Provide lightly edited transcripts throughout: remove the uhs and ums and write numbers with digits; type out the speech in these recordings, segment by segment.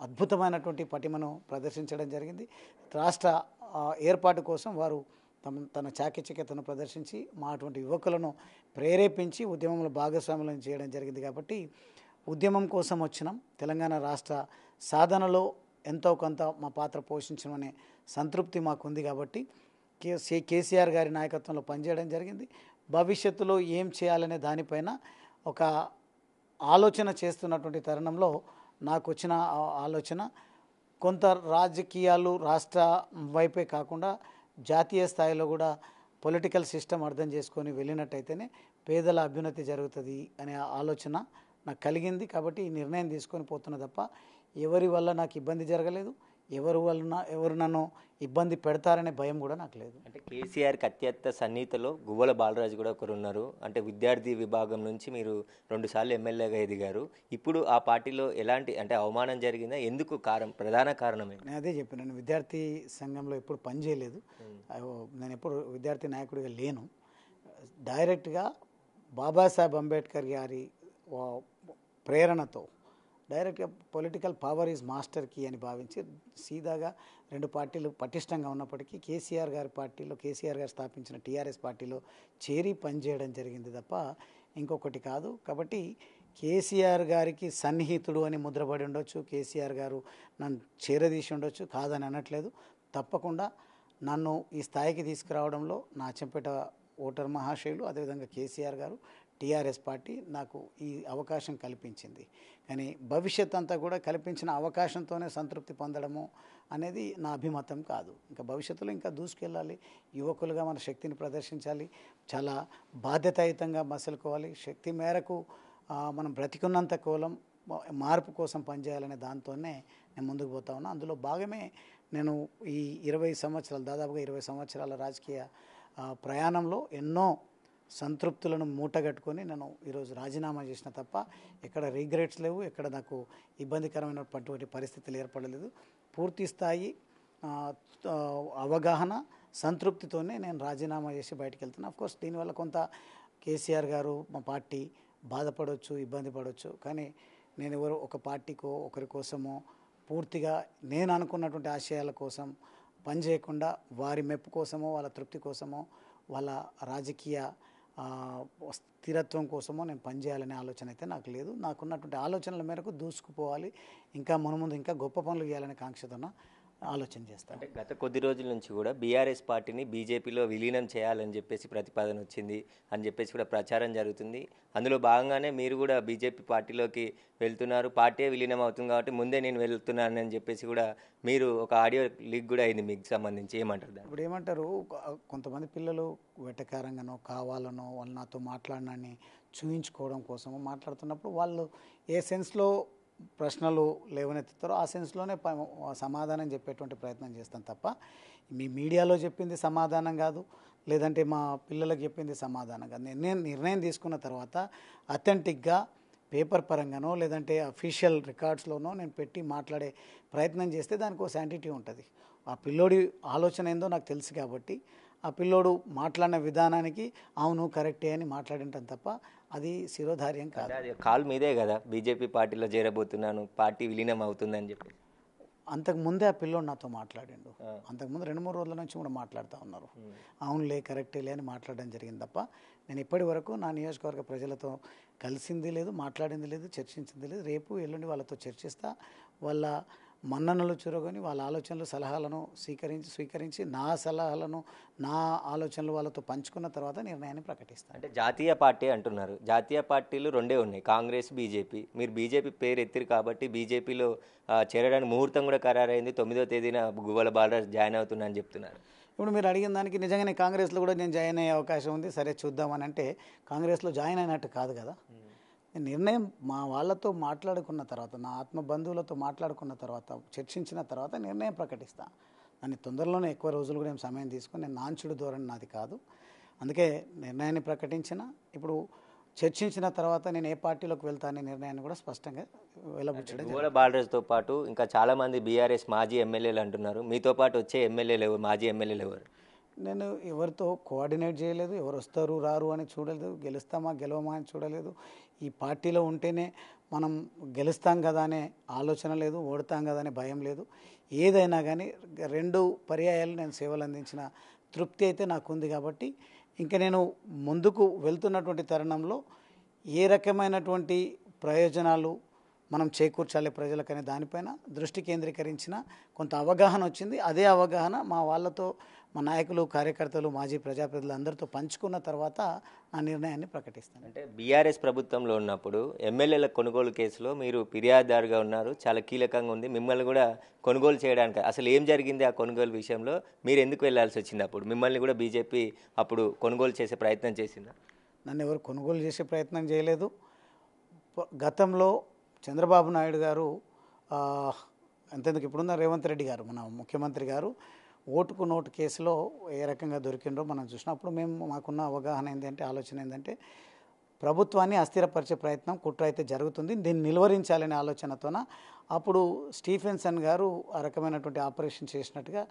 అద్భుతమైనటువంటి పటిమను ప్రదర్శించడం జరిగింది. రాష్ట్ర ఏర్పాటు కోసం వారు తన చాకచక్యతను ప్రదర్శించి మా అటువంటి యువకులను ప్రేరేపించి ఉద్యమంలో భాగస్వాములను చేయడం జరిగింది. కాబట్టి ఉద్యమం కోసం వచ్చినాం. తెలంగాణ రాష్ట్ర సాధనలో ఎంతో కొంత మా పాత్ర పోషించమనే సంతృప్తి మాకుంది. కాబట్టి కేసీఆర్ గారి నాయకత్వంలో పనిచేయడం జరిగింది. భవిష్యత్తులో ఏం చేయాలనే దానిపైన ఒక ఆలోచన చేస్తున్నటువంటి తరుణంలో నాకు వచ్చిన ఆలోచన కొంత రాజకీయాలు రాష్ట్ర వైపే కాకుండా జాతీయ స్థాయిలో కూడా పొలిటికల్ సిస్టమ్ అర్థం చేసుకొని వెళ్ళినట్టయితేనే పేదల అభ్యున్నతి జరుగుతుంది అనే ఆలోచన నాకు కలిగింది. కాబట్టి ఈ నిర్ణయం తీసుకొని పోతున్నా తప్ప ఎవరి వల్ల నాకు ఇబ్బంది జరగలేదు, ఎవరు నన్ను ఇబ్బంది పెడతారనే భయం కూడా నాకు లేదు. అంటే కేసీఆర్కి అత్యంత సన్నిహితలో గువ్వల బాలరాజు కూడా ఒకరు ఉన్నారు. అంటే విద్యార్థి విభాగం నుంచి మీరు 2 సార్లు ఎమ్మెల్యేగా ఎదిగారు. ఇప్పుడు ఆ పార్టీలో ఎలాంటి అంటే అవమానం జరిగిందా? ఎందుకు ప్రధాన కారణం ఏంటి? నేను అదే చెప్పాను, నేను విద్యార్థి సంఘంలో ఎప్పుడు పనిచేయలేదు. నేను ఎప్పుడు విద్యార్థి నాయకుడిగా లేను. డైరెక్ట్గా బాబాసాహెబ్ అంబేద్కర్ గారి ప్రేరణతో డైరెక్ట్గా political power is master key అని భావించి సీదాగా 2 పార్టీలు పటిష్టంగా ఉన్నప్పటికీ కేసీఆర్ గారి పార్టీలో, కేసీఆర్ గారు స్థాపించిన టీఆర్ఎస్ పార్టీలో చేరి పనిచేయడం జరిగింది తప్ప ఇంకొకటి కాదు. కాబట్టి కేసీఆర్ గారికి సన్నిహితుడు అని ముద్రపడి ఉండొచ్చు, కేసీఆర్ గారు నన్ను చేరదీసి ఉండొచ్చు, కాదని అనట్లేదు. తప్పకుండా నన్ను ఈ స్థాయికి తీసుకురావడంలో నా చెంపేట ఓటర్ మహాశయులు, అదేవిధంగా కేసీఆర్ గారు, టీఆర్ఎస్ పార్టీ నాకు ఈ అవకాశం కల్పించింది. కానీ భవిష్యత్ అంతా కూడా కల్పించిన అవకాశంతోనే సంతృప్తి పొందడము అనేది నా అభిమతం కాదు. ఇంకా భవిష్యత్తులో ఇంకా దూసుకెళ్ళాలి, యువకులుగా మన శక్తిని ప్రదర్శించాలి, చాలా బాధ్యతాయుతంగా మసలుకోవాలి. శక్తి మేరకు మనం బ్రతికున్నంత కోలం మార్పు కోసం పనిచేయాలనే దాంతోనే నేను ముందుకు పోతా ఉన్నా. అందులో భాగమే నేను ఈ 20 సంవత్సరాలు, దాదాపుగా 20 సంవత్సరాల రాజకీయ ప్రయాణంలో ఎన్నో సంతృప్తులను మూటగట్టుకొని నేను ఈరోజు రాజీనామా చేసిన తప్ప ఎక్కడ రిగ్రెట్స్ లేవు, ఎక్కడ నాకు ఇబ్బందికరమైనటువంటి పరిస్థితులు ఏర్పడలేదు. పూర్తి స్థాయి అవగాహన, సంతృప్తితోనే నేను రాజీనామా చేసి బయటకు వెళ్తున్నాను. అఫ్కోర్స్ దీనివల్ల కొంత కేసీఆర్ గారు, మా పార్టీ బాధపడవచ్చు, ఇబ్బంది పడవచ్చు. కానీ నేను ఒక పార్టీకో ఒకరి కోసమో పూర్తిగా నేను అనుకున్నటువంటి ఆశయాల కోసం పనిచేయకుండా వారి మెప్పు కోసమో, వాళ్ళ తృప్తి కోసమో, వాళ్ళ రాజకీయ స్థిరత్వం కోసమో నేను పనిచేయాలనే ఆలోచన అయితే నాకు లేదు. నాకున్నటువంటి ఆలోచనల మేరకు దూసుకుపోవాలి, ఇంకా మునుముందు ఇంకా గొప్ప పనులు చేయాలనే కాంక్షతోన ఆలోచన చేస్తాను. అంటే గత కొద్ది రోజుల నుంచి కూడా బీఆర్ఎస్ పార్టీని బీజేపీలో విలీనం చేయాలని చెప్పేసి ప్రతిపాదన వచ్చింది అని చెప్పేసి కూడా ప్రచారం జరుగుతుంది. అందులో భాగంగానే మీరు కూడా బీజేపీ పార్టీలోకి వెళ్తున్నారు. పార్టీ విలీనం అవుతుంది కాబట్టి ముందే నేను వెళ్తున్నాను అని చెప్పేసి కూడా మీరు ఒక ఆడియో లీక్ కూడా అయింది మీకు సంబంధించి. ఏమంటారు దాన్ని? ఇప్పుడు ఏమంటారు, కొంతమంది పిల్లలు వెటకారంగానో కావాలనో వాళ్ళు నాతో మాట్లాడినాన్ని చూయించుకోవడం కోసమో మాట్లాడుతున్నప్పుడు వాళ్ళు ఏ సెన్స్లో ప్రశ్నలు లేవనెత్తుతారో ఆ సెన్స్లోనే సమాధానం చెప్పేటువంటి ప్రయత్నం చేస్తాను తప్ప మీ మీడియాలో చెప్పింది సమాధానం కాదు, లేదంటే మా పిల్లలకు చెప్పింది సమాధానం కాదు. నేను నిర్ణయం తీసుకున్న తర్వాత అథెంటిక్గా పేపర్ పరంగానో లేదంటే అఫీషియల్ రికార్డ్స్లోనో నేను పెట్టి మాట్లాడే ప్రయత్నం చేస్తే దానికి ఒక శాంటిటీ ఉంటుంది. ఆ పిల్లోడి ఆలోచన ఏందో నాకు తెలుసు కాబట్టి ఆ పిల్లోడు మాట్లాడిన విధానానికి అవును కరెక్టే అని మాట్లాడింటాను తప్ప అది శిరోధార్యం కాదు. అది కాల్ మీదే కదా బీజేపీ పార్టీలో చేరబోతున్నాను, పార్టీ విలీనం అవుతుందని చెప్పి. అంతకుముందే ఆ పిల్లోడు నాతో మాట్లాడిండు. అంతకుముందు 2-3 రోజుల నుంచి కూడా మాట్లాడుతూ ఉన్నారు. అవునులే కరెక్టేలే అని మాట్లాడడం జరిగింది తప్ప నేను ఇప్పటి వరకు నా నియోజకవర్గ ప్రజలతో కలిసింది లేదు, మాట్లాడింది లేదు, చర్చించింది లేదు. రేపు ఎల్లుండి వాళ్ళతో చర్చిస్తా. వాళ్ళ మన్ననలు చురగొని వాళ్ళ ఆలోచనలు సలహాలను స్వీకరించి నా సలహాలను నా ఆలోచనలు వాళ్ళతో పంచుకున్న తర్వాత నిర్ణయాన్ని ప్రకటిస్తాను. అంటే జాతీయ పార్టీ అంటున్నారు. జాతీయ పార్టీలు 2 ఉన్నాయి, కాంగ్రెస్, బీజేపీ. మీరు బీజేపీ పేరు ఎత్తిరు కాబట్టి బీజేపీలో చేరడానికి ముహూర్తం కూడా ఖరారైంది. 9వ తేదీన గువ్వల బాలరాజు జాయిన్ అవుతున్నా అని చెప్తున్నారు. ఇప్పుడు మీరు అడిగిన దానికి నిజంగానే కాంగ్రెస్లో కూడా నేను జాయిన్ అయ్యే అవకాశం ఉంది. సరే చూద్దామని అంటే కాంగ్రెస్లో జాయిన్ అయినట్టు కాదు కదా. నిర్ణయం మా వాళ్ళతో మాట్లాడుకున్న తర్వాత, నా ఆత్మ బంధువులతో మాట్లాడుకున్న తర్వాత, చర్చించిన తర్వాత నిర్ణయం ప్రకటిస్తాను. దాన్ని తొందరలోనే ఎక్కువ రోజులు కూడా సమయం తీసుకొని నేను నాంచుడు ధోరణి నాది కాదు. అందుకే నిర్ణయాన్ని ప్రకటించిన. ఇప్పుడు చర్చించిన తర్వాత నేను ఏ పార్టీలోకి వెళ్తాననే నిర్ణయాన్ని కూడా స్పష్టంగా వెల్లబుచ్చడం. గువ్వల బాలరాజుతో పాటు ఇంకా చాలామంది బీఆర్ఎస్ మాజీ ఎమ్మెల్యేలు అంటున్నారు. మీతో పాటు వచ్చే ఎమ్మెల్యేలు ఎవరు, మాజీ ఎమ్మెల్యేలు ఎవరు? నేను ఎవరితో కోఆర్డినేట్ చేయలేదు, ఎవరు వస్తారు రారు అని చూడలేదు, గెలుస్తామా గెలవమా అని చూడలేదు. ఈ పార్టీలో ఉంటేనే మనం గెలుస్తాం కదా అనే ఆలోచన లేదు, ఓడతాం కదా అనే భయం లేదు. ఏదైనా కానీ 2 పర్యాయాలు నేను సేవలు అందించిన తృప్తి అయితే నాకు ఉంది. కాబట్టి ఇంకా నేను ముందుకు వెళ్తున్నటువంటి తరుణంలో ఏ రకమైనటువంటి ప్రయోజనాలు మనం చేకూర్చాలి ప్రజలకనే దానిపైన దృష్టి కేంద్రీకరించిన కొంత అవగాహన వచ్చింది. అదే అవగాహన మా వాళ్ళతో, మా నాయకులు, కార్యకర్తలు, మాజీ ప్రజాప్రతినిధులు అందరితో పంచుకున్న తర్వాత నా నిర్ణయాన్ని ప్రకటిస్తాను. అంటే బీఆర్ఎస్ ప్రభుత్వంలో ఉన్నప్పుడు ఎమ్మెల్యేల కొనుగోలు కేసులో మీరు ఫిర్యాదుదారుగా ఉన్నారు, చాలా కీలకంగా ఉంది. మిమ్మల్ని కూడా కొనుగోలు చేయడానికి అసలు ఏం జరిగింది ఆ కొనుగోలు విషయంలో, మీరు ఎందుకు వెళ్ళాల్సి వచ్చింది? అప్పుడు మిమ్మల్ని కూడా బీజేపీ అప్పుడు కొనుగోలు చేసే ప్రయత్నం చేసిందా? నన్ను ఎవరు కొనుగోలు చేసే ప్రయత్నం చేయలేదు. గతంలో చంద్రబాబు నాయుడు గారు, అంతేందుకు ఇప్పుడున్న రేవంత్ రెడ్డి గారు, మన ముఖ్యమంత్రి గారు ఓటుకు నోటు కేసులో ఏ రకంగా దొరికిండ్రో మనం చూసినప్పుడు మాకున్న అవగాహన ఏంటంటే, ఆలోచన ఏంటంటే, ప్రభుత్వాన్ని అస్థిరపరిచే ప్రయత్నం, కుట్ర అయితే జరుగుతుంది, దీన్ని నిలువరించాలనే ఆలోచనతోన అప్పుడు స్టీఫెన్సన్ గారు ఆ రకమైనటువంటి ఆపరేషన్ చేసినట్టుగా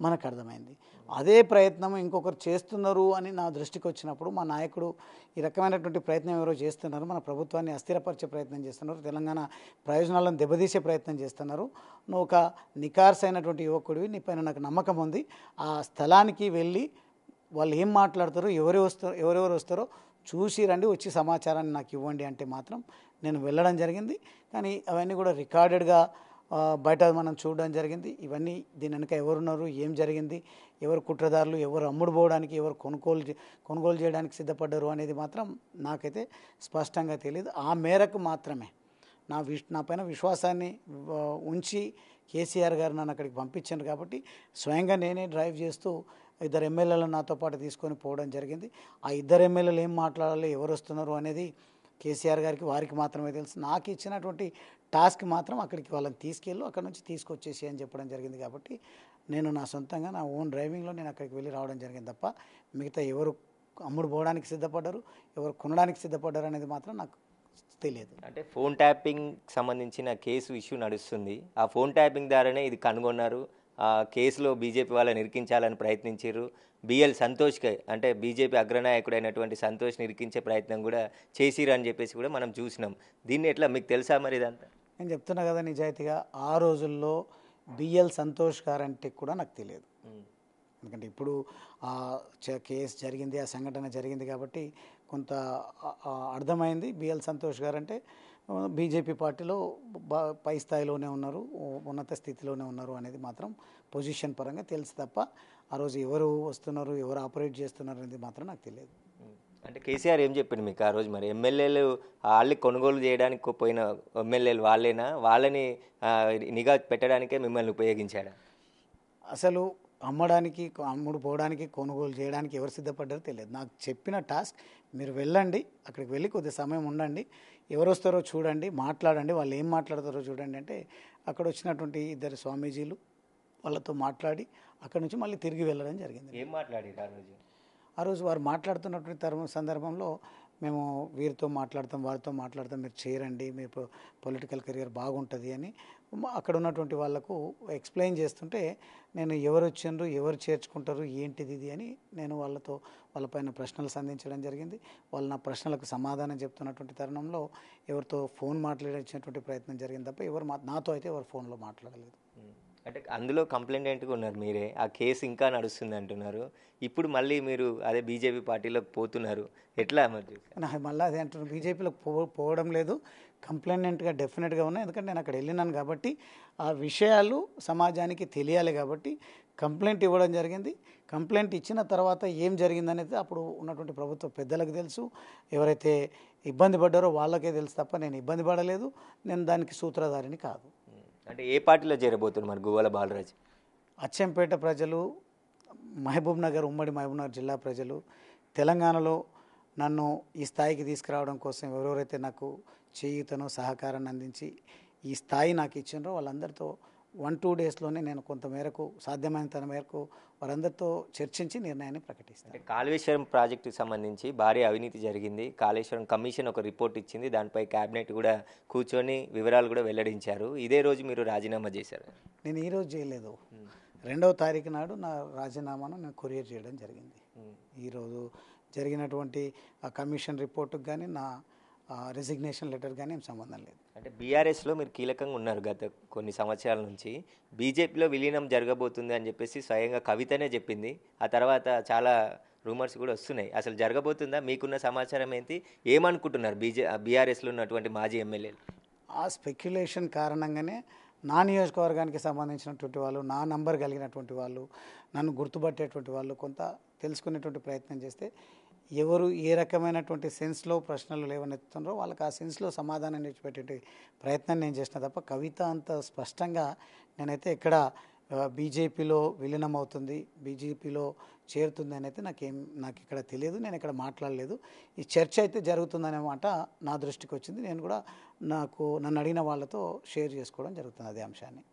మనకు అర్థమైంది. అదే ప్రయత్నం ఇంకొకరు చేస్తున్నారు అని నా దృష్టికి వచ్చినప్పుడు, మా నాయకుడు ఈ రకమైనటువంటి ప్రయత్నం ఎవరో చేస్తున్నారు, మన ప్రభుత్వాన్ని అస్థిరపరిచే ప్రయత్నం చేస్తున్నారు, తెలంగాణ ప్రయోజనాలను దెబ్బతీసే ప్రయత్నం చేస్తున్నారు, నువ్వు ఒక నికార్సైనటువంటి యువకుడివి, నీ పైన నాకు నమ్మకం ఉంది, ఆ స్థలానికి వెళ్ళి వాళ్ళు ఏం మాట్లాడతారో, ఎవరెవరు వస్తారో చూసి రండి, వచ్చి సమాచారాన్ని నాకు ఇవ్వండి అంటే మాత్రం నేను వెళ్ళడం జరిగింది. కానీ అవన్నీ కూడా రికార్డెడ్గా బయట మనం చూడడం జరిగింది. ఇవన్నీ దీని వెనుక ఎవరున్నారు, ఏం జరిగింది, ఎవరు కుట్రదారులు, ఎవరు అమ్ముడు పోవడానికి, ఎవరు కొనుగోలు చేయడానికి సిద్ధపడ్డారు అనేది మాత్రం నాకైతే స్పష్టంగా తెలియదు. ఆ మేరకు మాత్రమే నా పైన విశ్వాసాన్ని ఉంచి కేసీఆర్ గారు నన్ను అక్కడికి పంపించారు. కాబట్టి స్వయంగా నేనే డ్రైవ్ చేస్తూ 2 ఎమ్మెల్యేలను నాతో పాటు తీసుకొని పోవడం జరిగింది. ఆ 2 ఎమ్మెల్యేలు ఏం మాట్లాడాలి, ఎవరు వస్తున్నారు అనేది కేసీఆర్ గారికి, వారికి మాత్రమే తెలుసు. నాకు ఇచ్చినటువంటి టాస్క్ మాత్రం అక్కడికి వాళ్ళని తీసుకెళ్ళు, అక్కడ నుంచి తీసుకొచ్చేసి అని చెప్పడం జరిగింది. కాబట్టి నేను నా సొంతంగా నా ఓన్ డ్రైవింగ్లో నేను అక్కడికి వెళ్ళి రావడం జరిగింది తప్ప, మిగతా ఎవరు అమ్ముడు పోవడానికి సిద్ధపడ్డారు, ఎవరు కొనడానికి సిద్ధపడ్డారు అనేది మాత్రం నాకు తెలియదు. అంటే ఫోన్ ట్యాపింగ్ సంబంధించిన కేసు ఇష్యూ నడుస్తుంది, ఆ ఫోన్ ట్యాపింగ్ ద్వారానే ఇది కనుగొన్నారు, ఆ కేసులో బీజేపీ వాళ్ళని ఇరికించాలని ప్రయత్నించారు. బిఎల్ సంతోష్కి, అంటే బీజేపీ అగ్రనాయకుడైనటువంటి సంతోష్ని ఇరికించే ప్రయత్నం కూడా చేసిరు అని చెప్పేసి కూడా మనం చూసినాం. దీన్ని ఎట్లా మీకు తెలుసా మరి ఇదంతా? నేను చెప్తున్నా కదా నిజాయితీగా, ఆ రోజుల్లో బిఎల్ సంతోష్ గారు అంటే కూడా నాకు తెలియదు. ఎందుకంటే ఇప్పుడు ఆ కేసు జరిగింది, ఆ సంఘటన జరిగింది కాబట్టి కొంత అర్థమైంది. బిఎల్ సంతోష్ గారు అంటే బీజేపీ పార్టీలో పై స్థాయిలోనే ఉన్నారు, ఉన్నత స్థితిలోనే ఉన్నారు అనేది మాత్రం పొజిషన్ పరంగా తెలుసు తప్ప, ఆ రోజు ఎవరు వస్తున్నారు, ఎవరు ఆపరేట్ చేస్తున్నారు అనేది మాత్రం నాకు తెలియదు. అంటే కేసీఆర్ ఏం చెప్పిండు మీకు ఆ రోజు? మరి ఎమ్మెల్యేలు వాళ్ళని కొనుగోలు చేయడానికి పోయిన ఎమ్మెల్యేలు వాళ్ళేనా, వాళ్ళని నిఘా పెట్టడానికే మిమ్మల్ని ఉపయోగించాడా? అసలు అమ్ముడు పోవడానికి, కొనుగోలు చేయడానికి ఎవరు సిద్ధపడ్డారో తెలియదు. నాకు చెప్పిన టాస్క్, మీరు వెళ్ళండి, అక్కడికి వెళ్ళి కొద్ది సమయం ఉండండి, ఎవరు వస్తారో చూడండి, మాట్లాడండి, వాళ్ళు ఏం మాట్లాడతారో చూడండి అంటే, అక్కడ వచ్చినటువంటి 2 స్వామీజీలు వాళ్ళతో మాట్లాడి అక్కడ నుంచి మళ్ళీ తిరిగి వెళ్ళడం జరిగింది. ఏం మాట్లాడారు ఆ రోజు వారు మాట్లాడుతున్నటువంటి సందర్భంలో, మేము వీరితో మాట్లాడతాం, వారితో మాట్లాడతాం, మీరు చేరండి, మీ పొలిటికల్ కెరియర్ బాగుంటుంది అని అక్కడ ఉన్నటువంటి వాళ్ళకు ఎక్స్ప్లెయిన్ చేస్తుంటే, నేను ఎవరు వచ్చిండ్రు, ఎవరు చేర్చుకుంటారు, ఏంటిది ఇది అని నేను వాళ్ళపైన ప్రశ్నలు సంధించడం జరిగింది. వాళ్ళు నా ప్రశ్నలకు సమాధానం చెప్తున్నటువంటి తరుణంలో ఎవరితో ఫోన్ మాట్లాడించినటువంటి ప్రయత్నం జరిగింది తప్ప నాతో అయితే ఎవరు ఫోన్లో మాట్లాడలేదు. అంటే అందులో కంప్లైంటెంట్గా ఉన్నారు మీరే, ఆ కేసు ఇంకా నడుస్తుంది అంటున్నారు. ఇప్పుడు మళ్ళీ మీరు అదే బీజేపీ పార్టీలోకి పోతున్నారు, ఎట్లా మరి? మళ్ళీ అదే అంటున్నారు, బీజేపీలోకి పోవడం లేదు, కంప్లైంటెంట్గా డెఫినెట్గా ఉన్నాయి. ఎందుకంటే నేను అక్కడ వెళ్ళినాను కాబట్టి ఆ విషయాలు సమాజానికి తెలియాలి కాబట్టి కంప్లైంట్ ఇవ్వడం జరిగింది. కంప్లైంట్ ఇచ్చిన తర్వాత ఏం జరిగిందనేది అప్పుడు ఉన్నటువంటి ప్రభుత్వ పెద్దలకు తెలుసు, ఎవరైతే ఇబ్బంది పడ్డారో వాళ్ళకే తెలుసు తప్ప నేను ఇబ్బంది పడలేదు, నేను దానికి సూత్రధారిని కాదు. అంటే ఏ పార్టీలో చేరబోతున్నారు మరి గువ్వల బాలరాజు? అచ్చంపేట ప్రజలు, ఉమ్మడి మహబూబ్ నగర్ జిల్లా ప్రజలు, తెలంగాణలో నన్ను ఈ స్థాయికి తీసుకురావడం కోసం ఎవరెవరైతే నాకు చేయూతను, సహకారాన్ని అందించి ఈ స్థాయి నాకు ఇచ్చిండ్రో వాళ్ళందరితో 1-2 డేస్లోనే నేను కొంత మేరకు, సాధ్యమైనంత మేరకు వారందరితో చర్చించి నిర్ణయాన్ని ప్రకటిస్తాను. కాళేశ్వరం ప్రాజెక్టుకి సంబంధించి భారీ అవినీతి జరిగింది, కాళేశ్వరం కమిషన్ ఒక రిపోర్ట్ ఇచ్చింది, దానిపై క్యాబినెట్ కూడా కూర్చొని వివరాలు కూడా వెల్లడించారు. ఇదే రోజు మీరు రాజీనామా చేశారు? నేను ఈరోజు చేయలేదు, 2వ తారీఖు నాడు నా రాజీనామాను నేను కొరియర్ చేయడం జరిగింది. ఈరోజు జరిగినటువంటి ఆ కమిషన్ రిపోర్టుకు కానీ, నా రెసిగ్నేషన్ లెటర్ కానీ ఏం సంబంధం లేదు. అంటే బీఆర్ఎస్లో మీరు కీలకంగా ఉన్నారు గత కొన్ని సంవత్సరాల నుంచి. బీజేపీలో విలీనం జరగబోతుంది అని చెప్పేసి స్వయంగా కవితనే చెప్పింది. ఆ తర్వాత చాలా రూమర్స్ కూడా వస్తున్నాయి. అసలు జరగబోతుందా? మీకున్న సమాచారం ఏంటి? ఏమనుకుంటున్నారు బీఆర్ఎస్లో ఉన్నటువంటి మాజీ ఎమ్మెల్యేలు? ఆ స్పెక్యులేషన్ కారణంగానే నా నియోజకవర్గానికి సంబంధించినటువంటి వాళ్ళు, నా నంబర్ కలిగినటువంటి వాళ్ళు, నన్ను గుర్తుపట్టేటువంటి వాళ్ళు కొంత తెలుసుకునేటువంటి ప్రయత్నం చేస్తే ఎవరు ఏ రకమైనటువంటి సెన్స్లో ప్రశ్నలు లేవనెత్తున్నారో వాళ్ళకి ఆ సెన్స్లో సమాధానం ఇచ్చిపెట్టే ప్రయత్నం నేను చేసిన తప్ప కవిత అంత స్పష్టంగా నేనైతే ఎక్కడ బీజేపీలో విలీనం అవుతుంది, బీజేపీలో చేరుతుంది అని అయితే నాకు ఇక్కడ తెలియదు. నేను ఇక్కడ మాట్లాడలేదు. ఈ చర్చ అయితే జరుగుతుందనే మాట నా దృష్టికి వచ్చింది. నేను కూడా నన్ను అడిగిన వాళ్ళతో షేర్ చేసుకోవడం జరుగుతుంది అదే అంశాన్ని.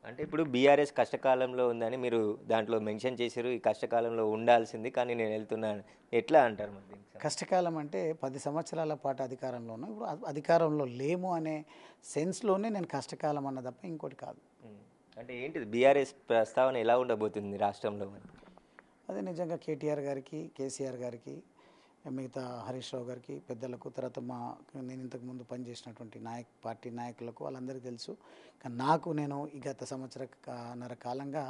అంటే ఇప్పుడు బీఆర్ఎస్ కష్టకాలంలో ఉందని మీరు దాంట్లో మెన్షన్ చేశారు. ఈ కష్టకాలంలో ఉండాల్సింది కానీ నేను వెళ్తున్నాను, ఎట్లా అంటారు మరి? కష్టకాలం అంటే 10 సంవత్సరాల పాటు అధికారంలో ఉన్నాం, ఇప్పుడు అధికారంలో లేము అనే సెన్స్లోనే నేను కష్టకాలం అన్న తప్ప ఇంకోటి కాదు. అంటే ఏంటిది బీఆర్ఎస్ ప్రస్తావన ఎలా ఉండబోతుంది రాష్ట్రంలో? అదే నిజంగా కేటీఆర్ గారికి, కేసీఆర్ గారికి, మిగతా హరీష్ రావు గారికి, పెద్దలకు, తర్వాత నేను ఇంతకుముందు పనిచేసినటువంటి పార్టీ నాయకులకు వాళ్ళందరికీ తెలుసు. కానీ నేను ఈ గత సంవత్సరన్నర కాలంగా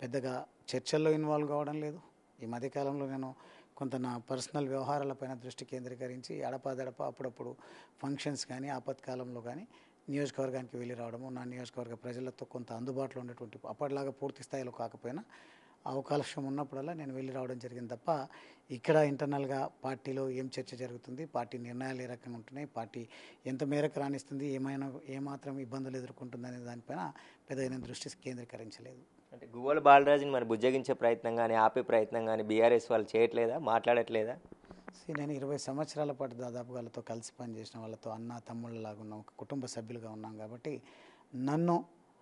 పెద్దగా చర్చల్లో ఇన్వాల్వ్ కావడం లేదు. ఈ మధ్యకాలంలో నేను కొంత నా పర్సనల్ వ్యవహారాలపైన దృష్టి కేంద్రీకరించి అడపాదడప అప్పుడప్పుడు ఫంక్షన్స్ కానీ ఆపత్కాలంలో కానీ నియోజకవర్గానికి వెళ్ళి రావడము, నా నియోజకవర్గ ప్రజలతో కొంత అందుబాటులో ఉండేటువంటి అప్పటిలాగా పూర్తి స్థాయిలో కాకపోయినా అవకాశం ఉన్నప్పుడల్లా నేను వెళ్ళి రావడం జరిగింది తప్ప ఇక్కడ ఇంటర్నల్గా పార్టీలో ఏం చర్చ జరుగుతుంది, పార్టీ నిర్ణయాలు ఏ రకంగా ఉంటున్నాయి, పార్టీ ఎంత మేరకు రాణిస్తుంది, ఏమాత్రం ఇబ్బందులు ఎదుర్కొంటుంది అనే దానిపైన పెద్దగా నేను దృష్టి కేంద్రీకరించలేదు. అంటే గువ్వల బాలరాజుని మరి బుజ్జగించే ప్రయత్నం కానీ ఆపే ప్రయత్నం కానీ బీఆర్ఎస్ వాళ్ళు చేయట్లేదా, మాట్లాడట్లేదా? నేను 20 సంవత్సరాల పాటు దాదాపు వాళ్ళతో కలిసి పనిచేసిన వాళ్ళతో అన్న తమ్ముళ్ళలాగా ఉన్నాం, ఒక కుటుంబ సభ్యులుగా ఉన్నాం కాబట్టి నన్ను